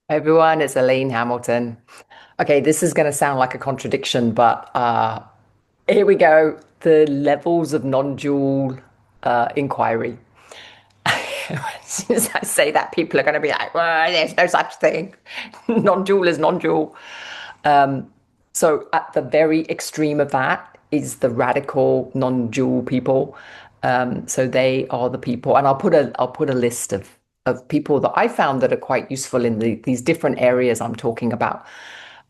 Everyone, it's Elaine Hamilton. Okay, this is going to sound like a contradiction, but here we go. The levels of non-dual inquiry. As soon as I say that, people are going to be like, well, there's no such thing. Non-dual is non-dual. So at the very extreme of that is the radical non-dual people. So they are the people, and I'll put a list of people that I found that are quite useful in these different areas I'm talking about.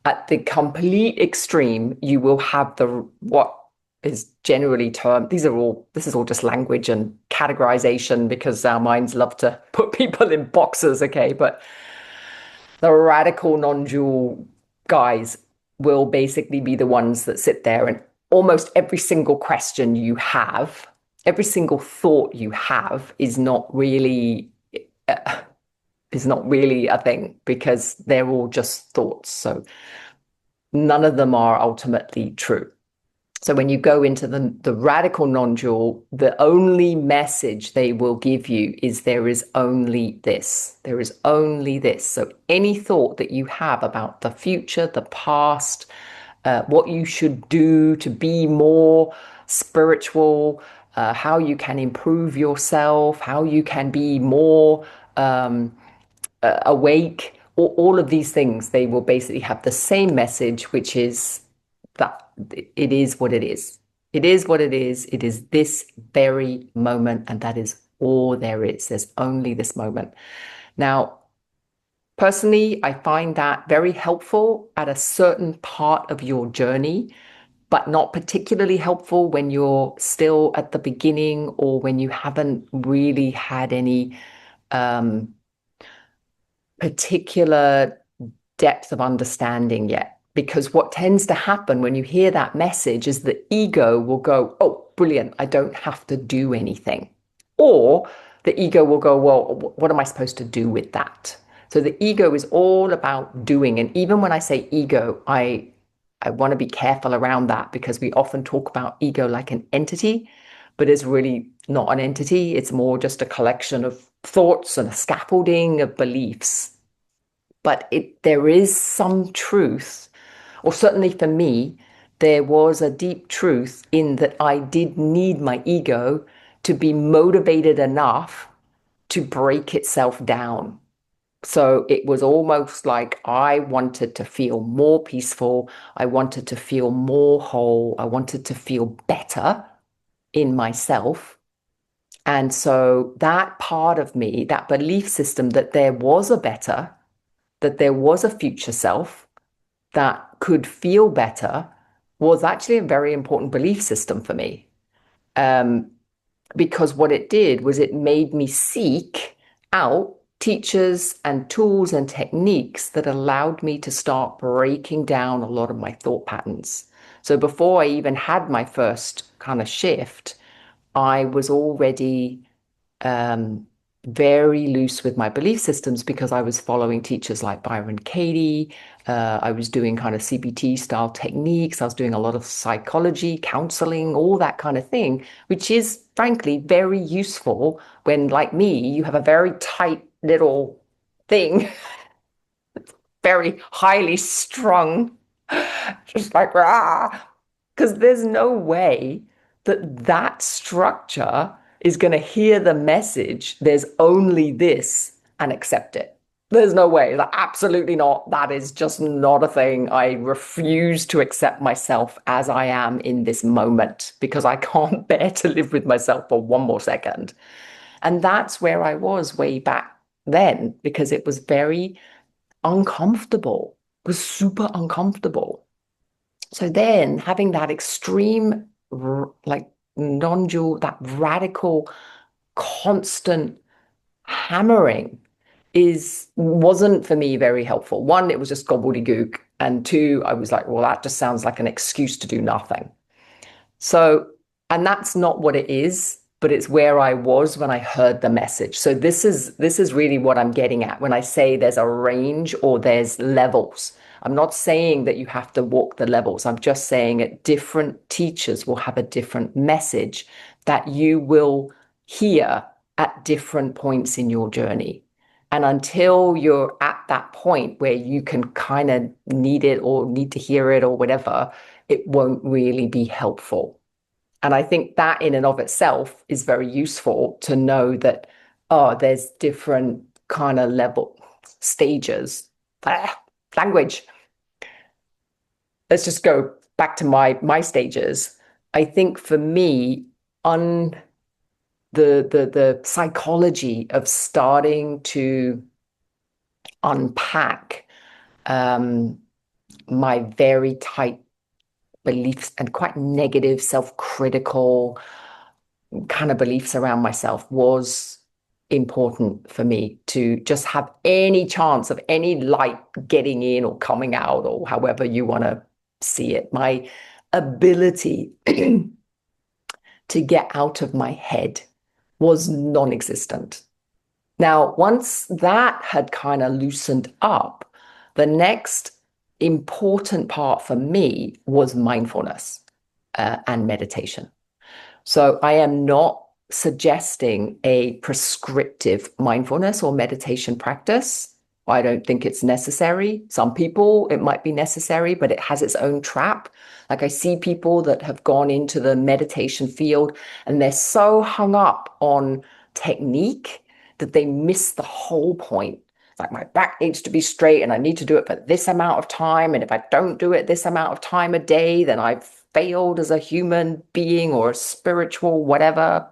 At the complete extreme, you will have the what is generally termed, this is all just language and categorization because our minds love to put people in boxes, okay? But the radical non-dual guys will basically be the ones that sit there and almost every single question you have, every single thought you have is not really a thing because they're all just thoughts. So none of them are ultimately true. So when you go into the radical non-dual, the only message they will give you is there is only this. There is only this. So any thought that you have about the future, the past, what you should do to be more spiritual, how you can improve yourself, how you can be more awake, all of these things, they will basically have the same message, which is that it is what it is. It is what it is. It is this very moment, and that is all there is. There's only this moment. Now, personally, I find that very helpful at a certain part of your journey, but not particularly helpful when you're still at the beginning or when you haven't really had any particular depth of understanding yet. Because what tends to happen when you hear that message is the ego will go, oh, brilliant, I don't have to do anything. Or the ego will go, well, what am I supposed to do with that? So the ego is all about doing. And even when I say ego, I want to be careful around that because we often talk about ego like an entity, but it's really not an entity. It's more just a collection of thoughts and a scaffolding of beliefs. But there is some truth, or certainly for me, there was a deep truth in that I did need my ego to be motivated enough to break itself down. So it was almost like I wanted to feel more peaceful. I wanted to feel more whole. I wanted to feel better in myself. And so that part of me, that belief system that there was a better, that there was a future self that could feel better, was actually a very important belief system for me. Because what it did was it made me seek out teachers and tools and techniques that allowed me to start breaking down a lot of my thought patterns. So before I even had my first kind of shift, I was already very loose with my belief systems because I was following teachers like Byron Katie. I was doing kind of CBT style techniques. I was doing a lot of psychology, counseling, all that kind of thing, which is frankly very useful when, like me, you have a very tight little thing, very highly strung, just like, ah, because there's no way that that structure is going to hear the message, there's only this, and accept it. There's no way. Like, absolutely not. That is just not a thing. I refuse to accept myself as I am in this moment because I can't bear to live with myself for one more second. And that's where I was way back then because it was very uncomfortable. It was super uncomfortable. So then having that extreme, like non-dual, that radical, constant hammering wasn't for me very helpful. One, it was just gobbledygook. And two, I was like, well, that just sounds like an excuse to do nothing. So, and that's not what it is, but it's where I was when I heard the message. So this is really what I'm getting at when I say there's a range or there's levels. I'm not saying that you have to walk the levels. I'm just saying that different teachers will have a different message that you will hear at different points in your journey. And until you're at at that point where you can kind of need it or need to hear it or whatever, it won't really be helpful. And I think that in and of itself is very useful to know that, oh, there's different kind of level stages. Language. Let's just go back to my stages. I think for me, the psychology of starting to unpack my very tight beliefs and quite negative, self-critical kind of beliefs around myself was important for me to just have any chance of any light getting in or coming out, or however you want to see it. My ability to get out of my head was non-existent. Now, once that had kind of loosened up, the next important part for me was mindfulness and meditation. So I am not suggesting a prescriptive mindfulness or meditation practice. I don't think it's necessary. Some people, it might be necessary, but it has its own trap. Like I see people that have gone into the meditation field and they're so hung up on technique that they miss the whole point. Like my back needs to be straight and I need to do it for this amount of time. And if I don't do it this amount of time a day, then I've failed as a human being or a spiritual whatever.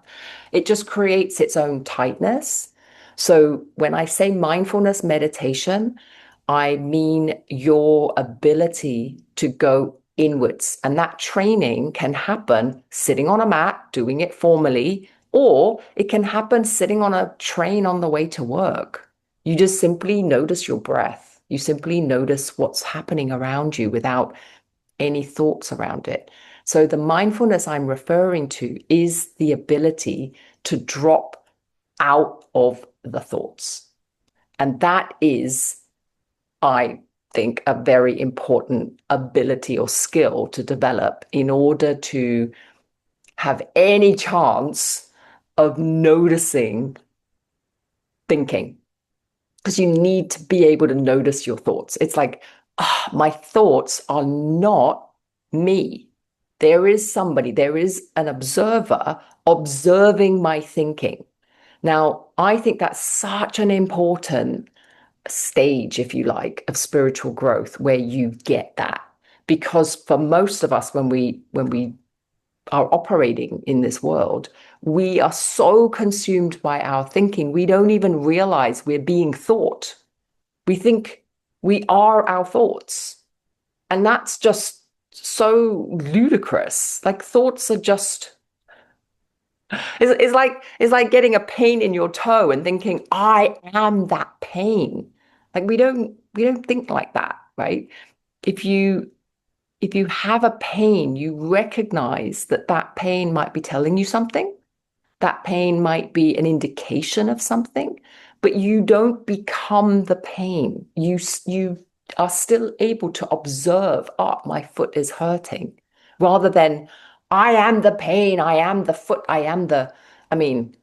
It just creates its own tightness. So when I say mindfulness meditation, I mean your ability to go inwards. And that training can happen sitting on a mat, doing it formally, or it can happen sitting on a train on the way to work. You just simply notice your breath. You simply notice what's happening around you without any thoughts around it. So the mindfulness I'm referring to is the ability to drop out of the thoughts. And that is, I think, a very important ability or skill to develop in order to have any chance of noticing thinking. Because you need to be able to notice your thoughts. It's like, my thoughts are not me. There is somebody, there is an observer observing my thinking. Now, I think that's such an important stage, if you like, of spiritual growth where you get that. Because for most of us, when we are operating in this world, we are so consumed by our thinking, we don't even realize we're being thought. We think we are our thoughts. And that's just so ludicrous. Like thoughts are just, it's like getting a pain in your toe and thinking, I am that pain. Like we don't think like that, right? If you have a pain, you recognize that that pain might be telling you something. That pain might be an indication of something, but you don't become the pain. You are still able to observe, my foot is hurting, rather than, I am the pain, I am the foot, I mean,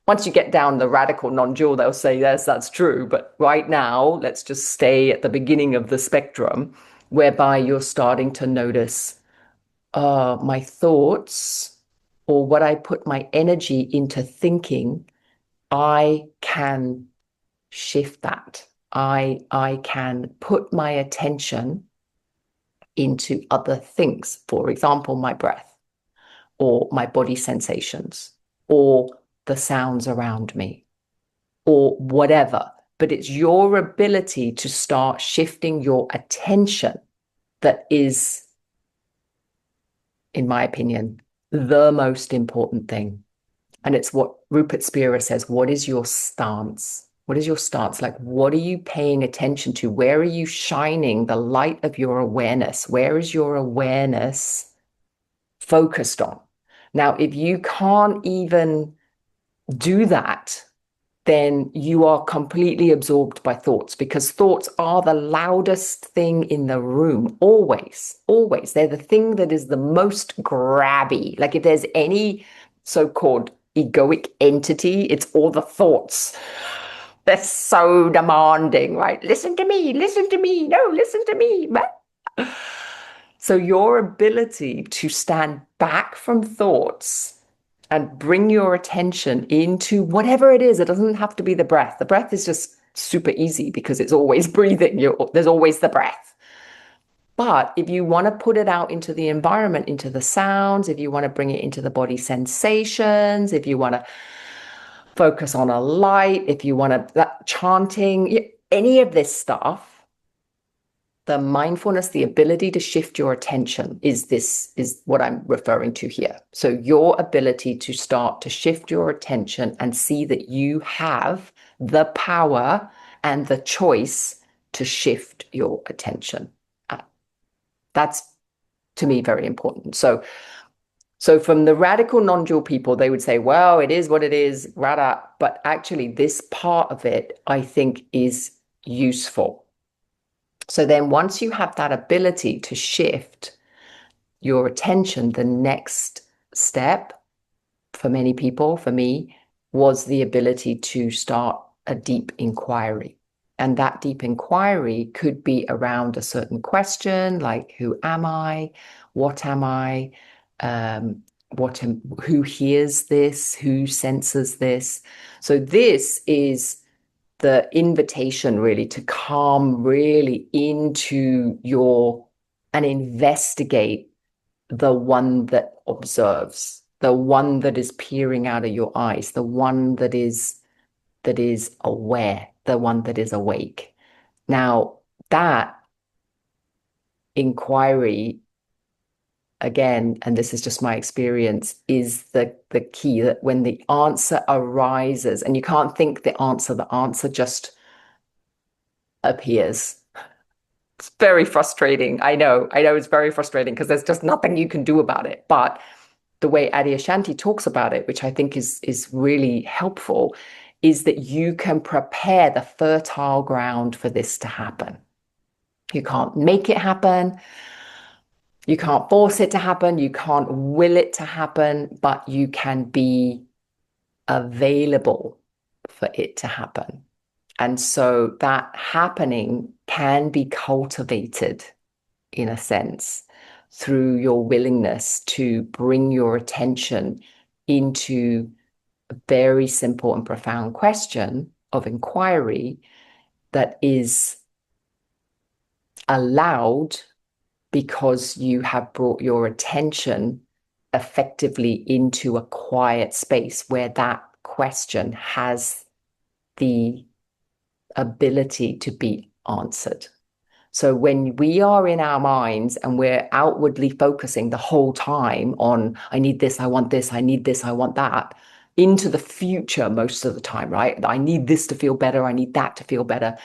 once you get down the radical non-dual, they'll say, yes, that's true. But right now, let's just stay at the beginning of the spectrum, whereby you're starting to notice my thoughts or what I put my energy into thinking. I can shift that. I can put my attention into other things. For example, my breath or my body sensations or the sounds around me or whatever. But it's your ability to start shifting your attention that is, in my opinion, the most important thing. And it's what Rupert Spira says, what is your stance? What is your stance? Like, what are you paying attention to? Where are you shining the light of your awareness? Where is your awareness focused on? Now, if you can't even do that, then you are completely absorbed by thoughts, because thoughts are the loudest thing in the room. Always, always. They're the thing that is the most grabby. Like if there's any so-called egoic entity, it's all the thoughts. They're so demanding, right? Listen to me, listen to me, no, listen to me. So your ability to stand back from thoughts and bring your attention into whatever it is, it doesn't have to be the breath. The breath is just super easy because it's always breathing. There's always the breath. But if you want to put it out into the environment, into the sounds, if you want to bring it into the body sensations, if you want to focus on a light, if you want to that chanting, any of this stuff, the mindfulness, the ability to shift your attention is what I'm referring to here. So your ability to start to shift your attention and see that you have the power and the choice to shift your attention. That's, to me, very important. So from the radical non-dual people, they would say, well, it is what it is, rada. But actually, this part of it, I think, is useful. So then once you have that ability to shift your attention, the next step for many people, for me, was the ability to start a deep inquiry. And that deep inquiry could be around a certain question, like who am I? What am I? Who hears this? Who senses this? So this is the invitation really to come really into and investigate the one that observes, the one that is peering out of your eyes, the one that is aware, the one that is awake. Now, that inquiry, again, and this is just my experience, is the key, that when the answer arises, and you can't think the answer just appears. It's very frustrating. I know it's very frustrating because there's just nothing you can do about it. But the way Adyashanti talks about it, which I think is really helpful, is that you can prepare the fertile ground for this to happen. You can't make it happen. You can't force it to happen. You can't will it to happen, but you can be available for it to happen. And so that happening can be cultivated, in a sense, through your willingness to bring your attention into a very simple and profound question of inquiry that is allowed because you have brought your attention effectively into a quiet space where that question has the ability to be answered. So when we are in our minds and we're outwardly focusing the whole time on, I need this, I want this, I need this, I want that, into the future most of the time, right? I need this to feel better, I need that to feel better.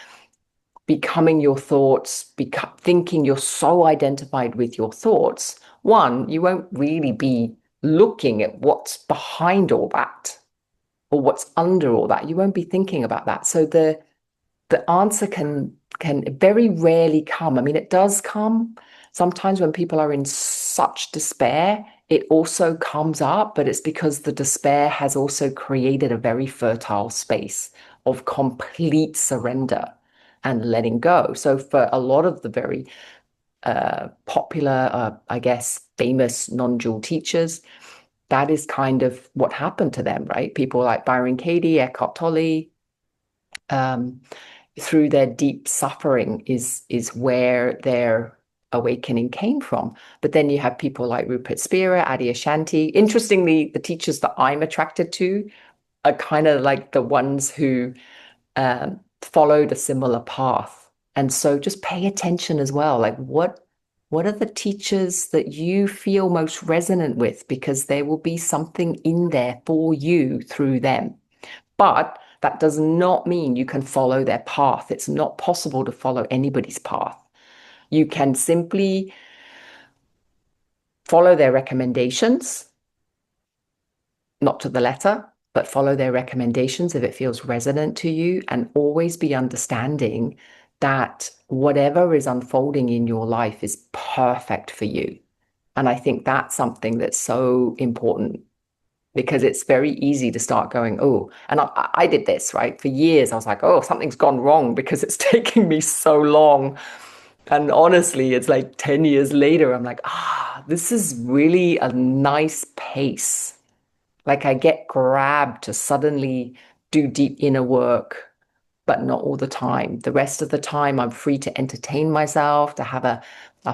Becoming your thoughts, thinking you're so identified with your thoughts, one, you won't really be looking at what's behind all that or what's under all that. You won't be thinking about that. So the answer can very rarely come. I mean, it does come sometimes when people are in such despair. It also comes up, but it's because the despair has also created a very fertile space of complete surrender and letting go. So for a lot of the very popular, I guess, famous non-dual teachers, that is kind of what happened to them, right? People like Byron Katie, Eckhart Tolle, through their deep suffering is where their awakening came from. But then you have people like Rupert, Spira, Adyashanti. Interestingly, the teachers that I'm attracted to are kind of like the ones who followed a similar path. And so just pay attention as well. Like what are the teachers that you feel most resonant with? Because there will be something in there for you through them. But that does not mean you can follow their path. It's not possible to follow anybody's path. You can simply follow their recommendations, not to the letter, but follow their recommendations if it feels resonant to you, and always be understanding that whatever is unfolding in your life is perfect for you. And I think that's something that's so important because it's very easy to start going, oh, and I did this, right? For years, I was like, oh, something's gone wrong because it's taking me so long. And honestly, it's like 10 years later, I'm like, this is really a nice pace. Like I get grabbed to suddenly do deep inner work, but not all the time. The rest of the time, I'm free to entertain myself, to have a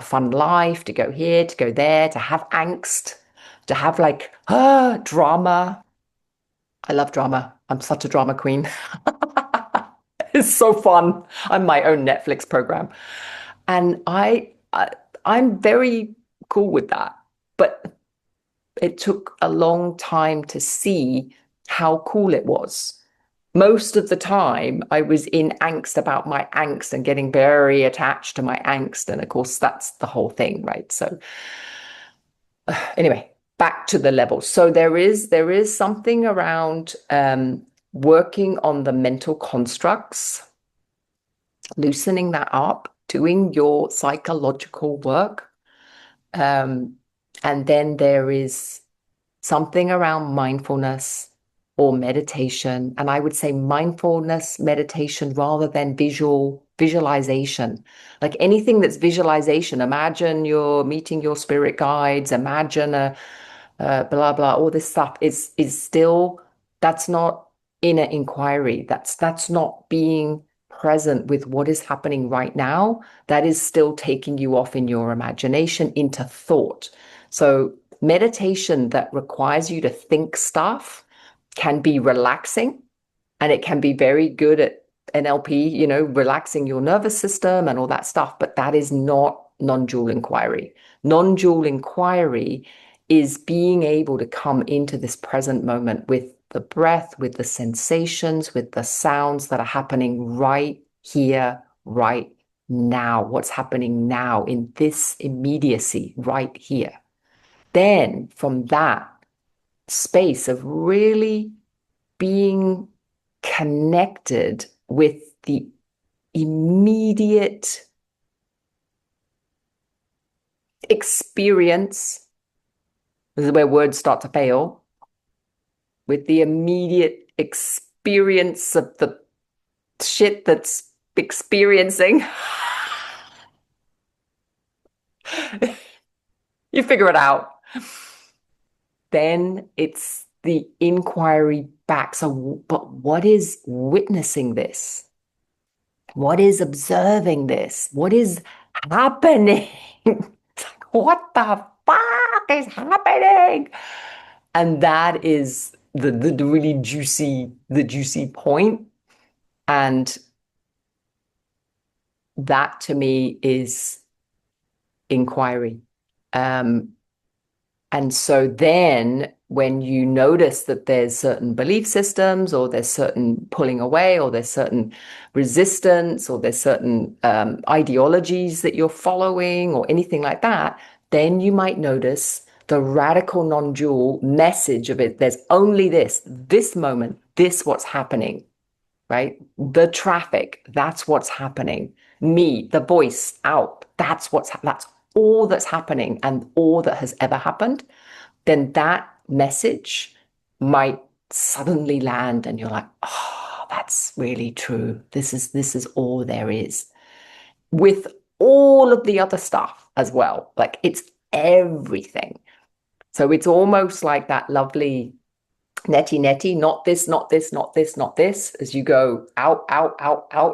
fun life, to go here, to go there, to have angst, to have like drama. I love drama. I'm such a drama queen. It's so fun. I'm my own Netflix program. And I'm very cool with that. But it took a long time to see how cool it was. Most of the time, I was in angst about my angst and getting very attached to my angst. And of course, that's the whole thing, right? So anyway, back to the levels. So there is something around working on the mental constructs, loosening that up, doing your psychological work. And then there is something around mindfulness or meditation. And I would say mindfulness, meditation, rather than visualization. Like anything that's visualization, imagine you're meeting your spirit guides, imagine blah, blah, all this stuff is still, that's not inner inquiry. That's not being present with what is happening right now. That is still taking you off in your imagination into thought. So meditation that requires you to think stuff can be relaxing, and it can be very good at NLP, relaxing your nervous system and all that stuff, but that is not non-dual inquiry. Non-dual inquiry is being able to come into this present moment with the breath, with the sensations, with the sounds that are happening right here, right now, what's happening now in this immediacy right here. Then from that space of really being connected with the immediate experience, this is where words start to fail, with the immediate experience of the shit that's experiencing. You figure it out. Then it's the inquiry back. So, but what is witnessing this? What is observing this? What is happening? What the fuck is happening? And that is the really juicy point. And that to me is inquiry. And so then when you notice that there's certain belief systems, or there's certain pulling away, or there's certain resistance, or there's certain ideologies that you're following, or anything like that, then you might notice the radical non-dual message of it. There's only this moment, this what's happening, right? The traffic, that's what's happening. Me, the voice out, that's all that's happening and all that has ever happened. Then that message might suddenly land and you're like, oh, that's really true. This is all there is. With all of the other stuff as well. Like it's everything. So it's almost like that lovely netty, not this, not this, not this, not this, as you go out,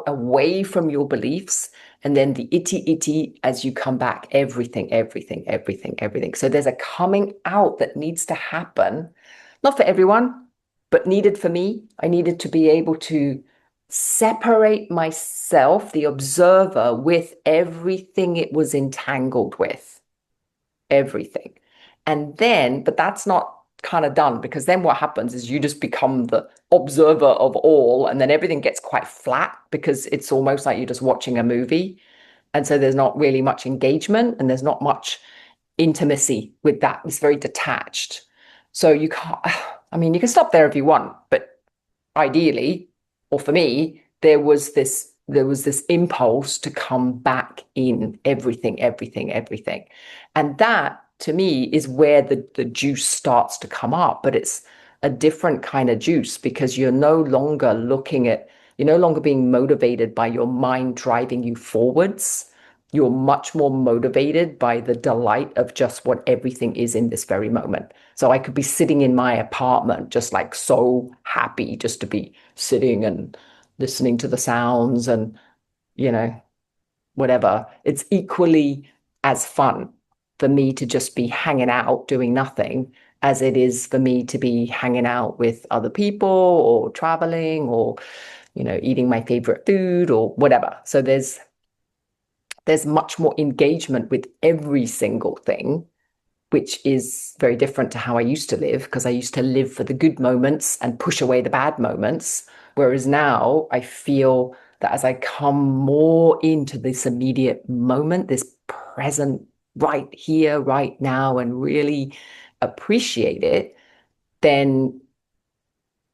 away from your beliefs. And then the itty as you come back, everything. So there's a coming out that needs to happen, not for everyone, but needed for me. I needed to be able to separate myself, the observer, with everything it was entangled with, everything. And then, but that's not kind of done, because then what happens is you just become the observer of all, and then everything gets quite flat because it's almost like you're just watching a movie. And so there's not really much engagement and there's not much intimacy with that. It's very detached. So you can't, I mean, you can stop there if you want, but ideally, or for me, there was this impulse to come back in everything. And that, to me, is where the juice starts to come up. But it's a different kind of juice because you're no longer being motivated by your mind driving you forwards. You're much more motivated by the delight of just what everything is in this very moment. So I could be sitting in my apartment, just like so happy just to be sitting and listening to the sounds and, you know, whatever. It's equally as fun for me to just be hanging out doing nothing as it is for me to be hanging out with other people or traveling or, eating my favorite food or whatever. So there's much more engagement with every single thing, which is very different to how I used to live, because I used to live for the good moments and push away the bad moments. Whereas now I feel that as I come more into this immediate moment, this present right here, right now, and really appreciate it, then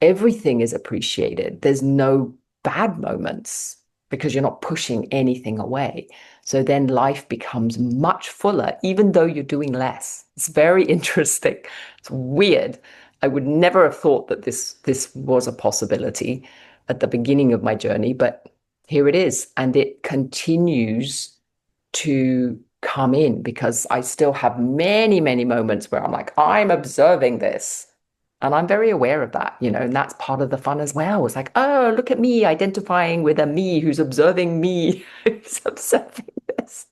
everything is appreciated. There's no bad moments because you're not pushing anything away. So then life becomes much fuller, even though you're doing less. It's very interesting. It's weird. I would never have thought that this was a possibility at the beginning of my journey, but here it is. And it continues to come in because I still have many, many moments where I'm like, I'm observing this. And I'm very aware of that, and that's part of the fun as well. It's like, oh, look at me identifying with a me who's observing me, who's observing this.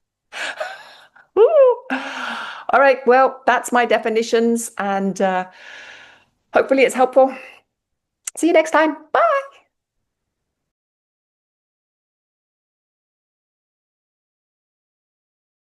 Woo. All right, well, that's my definitions, and hopefully it's helpful. See you next time. Bye.